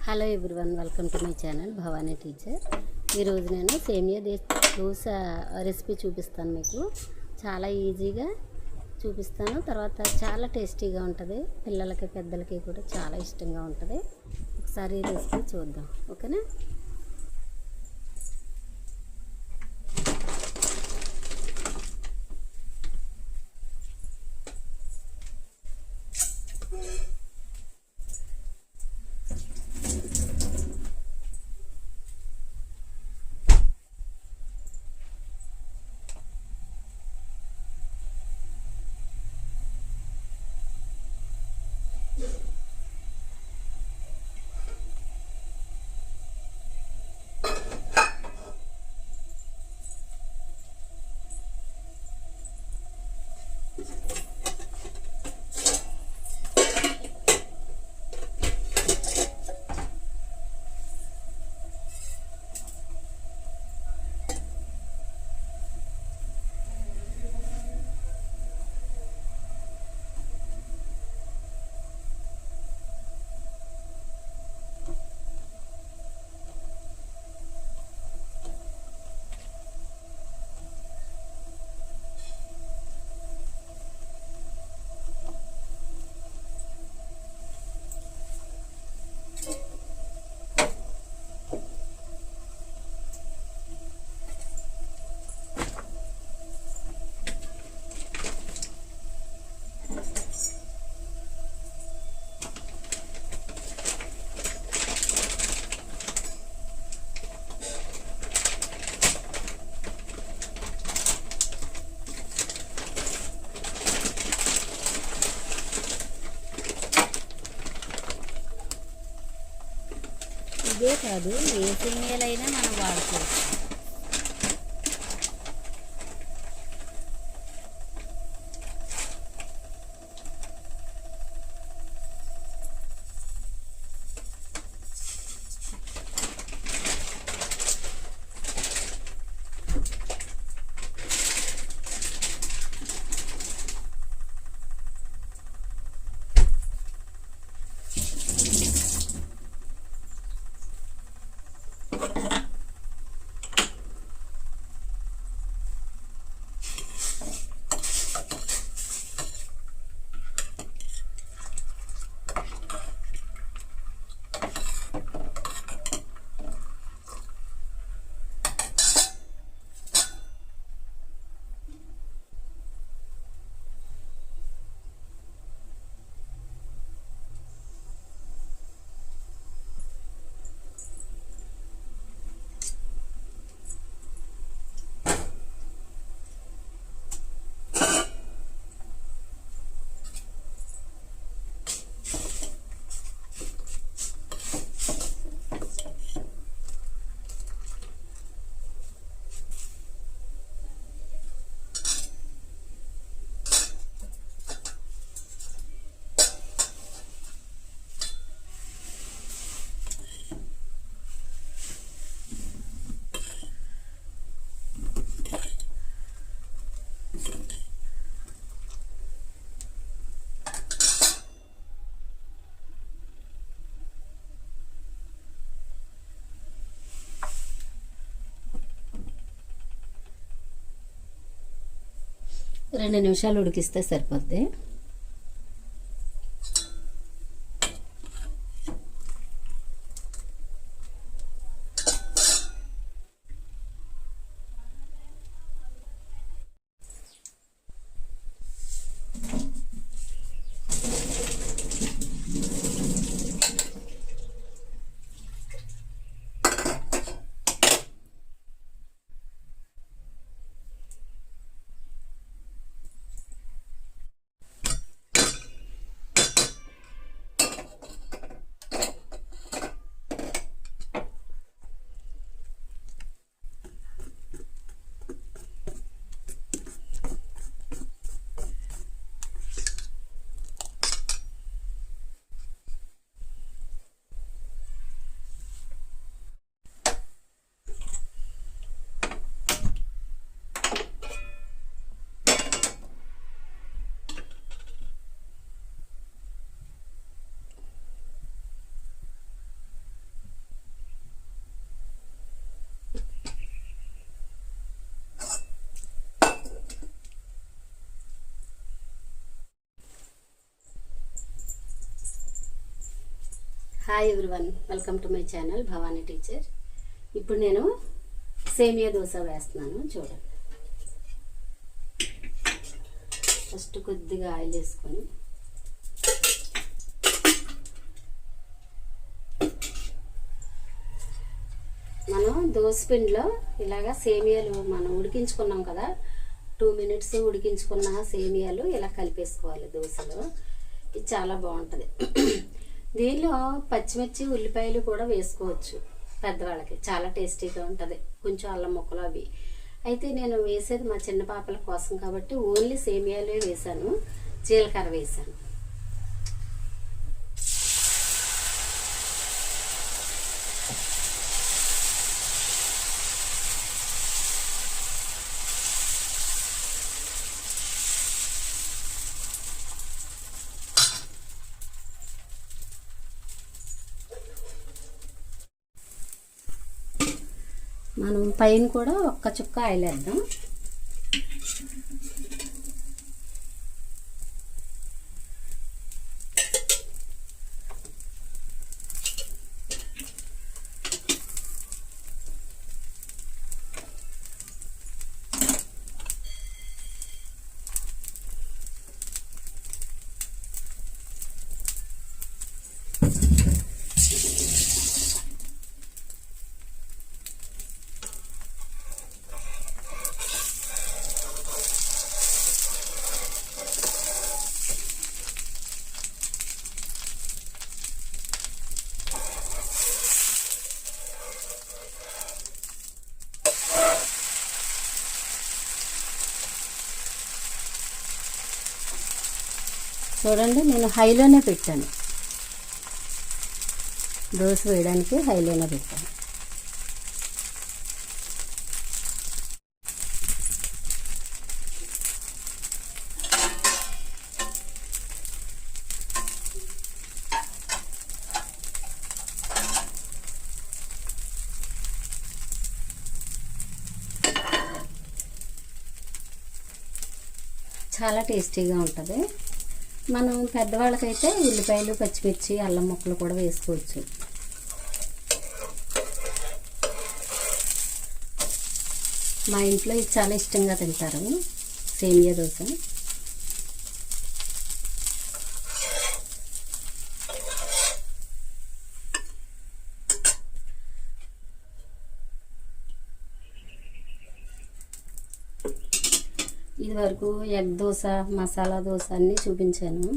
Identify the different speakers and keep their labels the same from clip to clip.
Speaker 1: Hello everyone, welcome to my channel Bhavani teacher. ఈరోజు నేను సేమియా దోశ రెసిపీ చూపిస్తాను. మీకు చాలా ఈజీగా చూపిస్తాను. తర్వాత చాలా టేస్టీగా ఉంటుంది. పిల్లలకి పెద్దలకి కూడా చాలా ఇష్టంగా ఉంటుంది. ఒకసారి ఈ రెసిపీ చూద్దాం, ఓకేనా? ఇదే కాదు, ఏ సేమియాలైనా మనం వాడుకోవచ్చు. రెండు నిమిషాలు ఉడికిస్తే సరిపోద్ది. Hi everyone, welcome to my channel Bhavani teacher. ఇప్పుడు నేను సేమియా దోశ వేస్తున్నాను. చూడండి, ఫస్ట్ కొద్దిగా ఆయిల్ వేసుకొని మనం దోశ పిండిలో ఇలాగా సేమియాలు మనం ఉడికించుకున్నాం కదా, 2 minutes ఉడికించుకున్న సేమియాలు ఇలా కలిపేసుకోవాలి దోశలో. ఇది చాలా బాగుంటుంది. దీనిలో పచ్చిమిర్చి ఉల్లిపాయలు కూడా వేసుకోవచ్చు. పెద్దవాళ్ళకి చాలా టేస్టీగా ఉంటుంది. కొంచెం అల్లం ముక్కలు అవి అయితే నేను వేసేది మా చిన్న పాపల కోసం కాబట్టి ఓన్లీ సేమియాలే వేసాను, జీలకర్ర వేసాను. మనం పైన కూడా ఒక్క చుక్క ఆయిల్ వేద్దాం. చూడండి, నేను హైలోనే పెట్టాను. దోశ వేయడానికి హైలోనే పెట్టాను. చాలా టేస్టీగా ఉంటుంది. మనం పెద్దవాళ్ళకైతే ఉల్లిపాయలు, పచ్చిమిర్చి, అల్లం ముక్కలు కూడా వేసుకోవచ్చు. మా ఇంట్లో ఇది చాలా ఇష్టంగా తింటారు, సేమియా దోశ. ఇది వరకు ఎగ్ దోశ, మసాలా దోశ అన్నీ చూపించాను.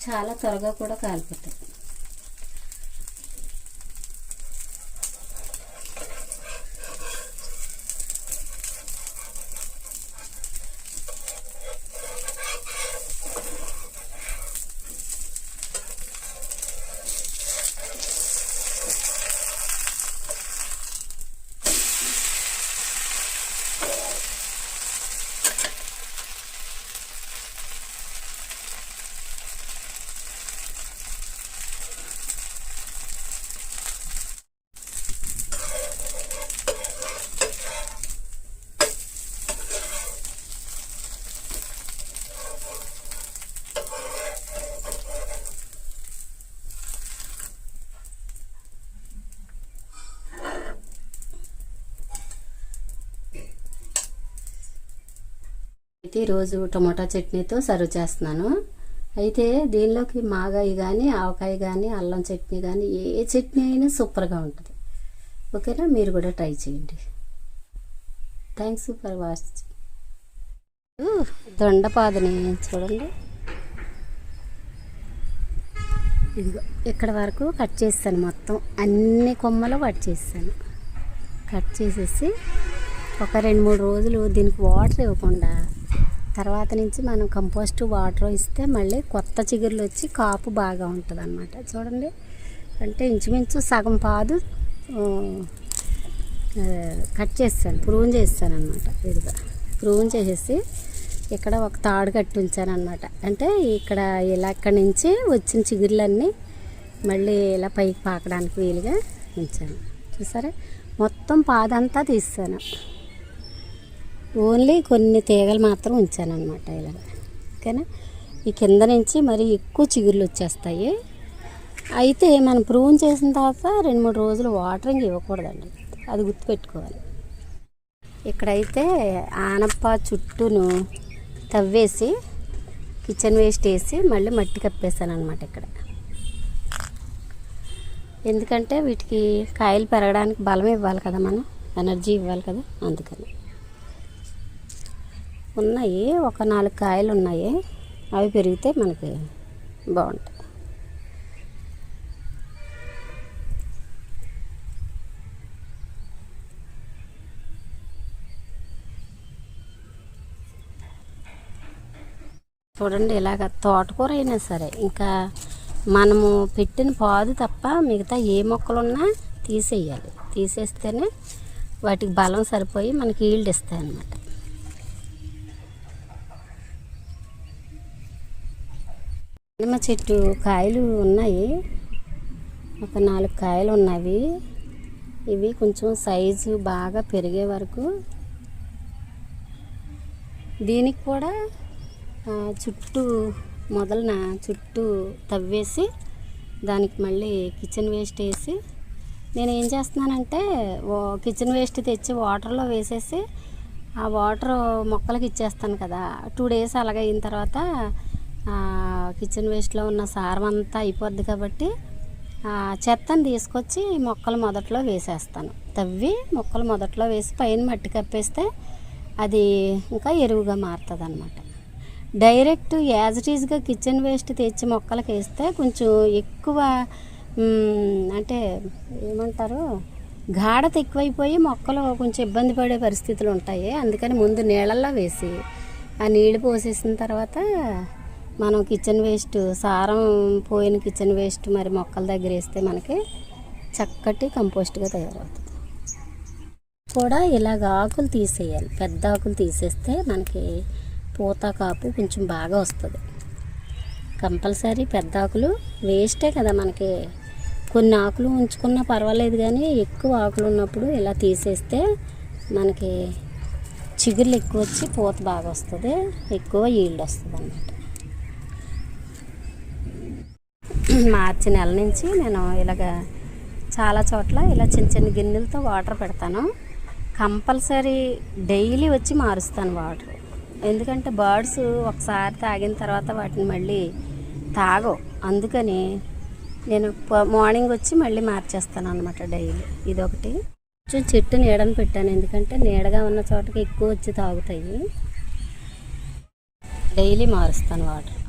Speaker 1: చాలా త్వరగా కూడా కాలిపోతాయి. అయితే ఈరోజు టమాటా చట్నీతో సర్వ్ చేస్తున్నాను. అయితే దీనిలోకి మాగాయ కానీ, ఆవకాయ కానీ, అల్లం చట్నీ కానీ, ఏ చట్నీ అయినా సూపర్గా ఉంటుంది. ఓకేనా, మీరు కూడా ట్రై చేయండి. Thanks for watching. దొండపాదని చూడండి, ఇదిగో ఇక్కడ వరకు కట్ చేస్తాను. మొత్తం అన్ని కొమ్మలు కట్ చేస్తాను. కట్ చేసేసి ఒక 2-3 రోజులు దీనికి వాటర్ ఇవ్వకుండా తర్వాత నుంచి మనం కంపోస్ట్ వాటర్ ఇస్తే మళ్ళీ కొత్త చిగుర్లు వచ్చి కాపు బాగా ఉంటుంది అన్నమాట. చూడండి, అంటే ఇంచుమించు సగం పాదు కట్ చేస్తాను, ప్రూన్ చేస్తాను అనమాట. ఇదిగా ప్రూన్ చేసేసి ఇక్కడ ఒక తాడు కట్టి ఉంచాను అనమాట. అంటే ఇక్కడ ఇలా ఇక్కడి నుంచి వచ్చిన చిగుర్లన్నీ మళ్ళీ ఇలా పైకి పాకడానికి వీలుగా ఉంచాను. చూసారా, మొత్తం పాదంతా తీస్తాను, ఓన్లీ కొన్ని తీగలు మాత్రం ఉంచాను అనమాట. ఇలాగ ఓకేనా. ఈ కింద నుంచి మరి ఎక్కువ చిగుర్లు వచ్చేస్తాయి. అయితే మనం ప్రూన్ చేసిన తర్వాత 2-3 రోజులు వాటరింగ్ ఇవ్వకూడదండి, అది గుర్తుపెట్టుకోవాలి. ఇక్కడైతే ఆనప్ప చుట్టూను తవ్వేసి కిచెన్ వేస్ట్ వేసి మళ్ళీ మట్టి కప్పేసాను అనమాట ఇక్కడ. ఎందుకంటే వీటికి కాయలు పెరగడానికి బలం ఇవ్వాలి కదా, మనం ఎనర్జీ ఇవ్వాలి కదా, అందుకని. ఉన్నాయి ఒక 4 కాయలు ఉన్నాయి, అవి పెరిగితే మనకి బాగుంటాయి. చూడండి, ఇలాగ తోటకూర అయినా సరే ఇంకా మనము పెట్టిన పాదు తప్ప మిగతా ఏ మొక్కలున్నా తీసేయాలి. తీసేస్తేనే వాటికి బలం సరిపోయి మనకి ఈల్డ్ ఇస్తాయి అన్నమాట. నిమ్మ చెట్టు కాయలు ఉన్నాయి, ఒక 4 కాయలు ఉన్నవి. ఇవి కొంచెం సైజు బాగా పెరిగే వరకు దీనికి కూడా చుట్టూ తవ్వేసి దానికి మళ్ళీ కిచెన్ వేస్ట్ వేసి, నేను ఏం చేస్తున్నానంటే కిచెన్ వేస్ట్ తెచ్చి వాటర్లో వేసేసి ఆ వాటర్ మొక్కలకి ఇచ్చేస్తాను కదా. 2 డేస్ అలాగే అయిన తర్వాత కిచెన్ వేస్ట్లో ఉన్న సారం అంతా అయిపోద్ది కాబట్టి చెత్తను తీసుకొచ్చి మొక్కలు మొదట్లో వేసేస్తాను. తవ్వి మొక్కలు మొదట్లో వేసి పైన మట్టి కప్పేస్తే అది ఇంకా ఎరువుగా మారుతుంది అన్నమాట. డైరెక్ట్ యాజ్ ఇట్ ఈజ్గా కిచెన్ వేస్ట్ తెచ్చి మొక్కలకి వేస్తే కొంచెం ఎక్కువ అంటే ఏమంటారు, గాఢత ఎక్కువైపోయి మొక్కలు కొంచెం ఇబ్బంది పడే పరిస్థితులు ఉంటాయి. అందుకని ముందు నీళ్ళల్లో వేసి ఆ నీళ్ళు పోసేసిన తర్వాత మనం కిచెన్ వేస్ట్, సారం పోయిన కిచెన్ వేస్ట్ మరి మొక్కల దగ్గర వేస్తే మనకి చక్కటి కంపోస్ట్గా తయారవుతుంది. కూడా ఇలాగ ఆకులు తీసేయాలి, పెద్ద ఆకులు తీసేస్తే మనకి పూత కాపు కొంచెం బాగా వస్తుంది. కంపల్సరీ పెద్ద ఆకులు వేస్టే కదా మనకి. కొన్ని ఆకులు ఉంచుకున్నా పర్వాలేదు, కానీ ఎక్కువ ఆకులు ఉన్నప్పుడు ఇలా తీసేస్తే మనకి చిగుర్లు ఎక్కువ వచ్చి పూత బాగా వస్తుంది, ఎక్కువ ఈల్డ్ వస్తుంది అన్నమాట. మార్చి నెల నుంచి నేను ఇలాగ చాలా చోట్ల ఇలా చిన్న చిన్న గిన్నెలతో వాటర్ పెడతాను. కంపల్సరీ డైలీ వచ్చి మారుస్తాను వాటర్. ఎందుకంటే బర్డ్స్ ఒకసారి తాగిన తర్వాత వాటిని మళ్ళీ తాగవు. అందుకని నేను మార్నింగ్ వచ్చి మళ్ళీ మార్చేస్తాను అన్నమాట డైలీ. ఇదొకటి. కొంచెం చెట్టు నీడని పెట్టాను, ఎందుకంటే నీడగా ఉన్న చోటకి ఎక్కువ వచ్చి తాగుతాయి. డైలీ మారుస్తాను వాటర్.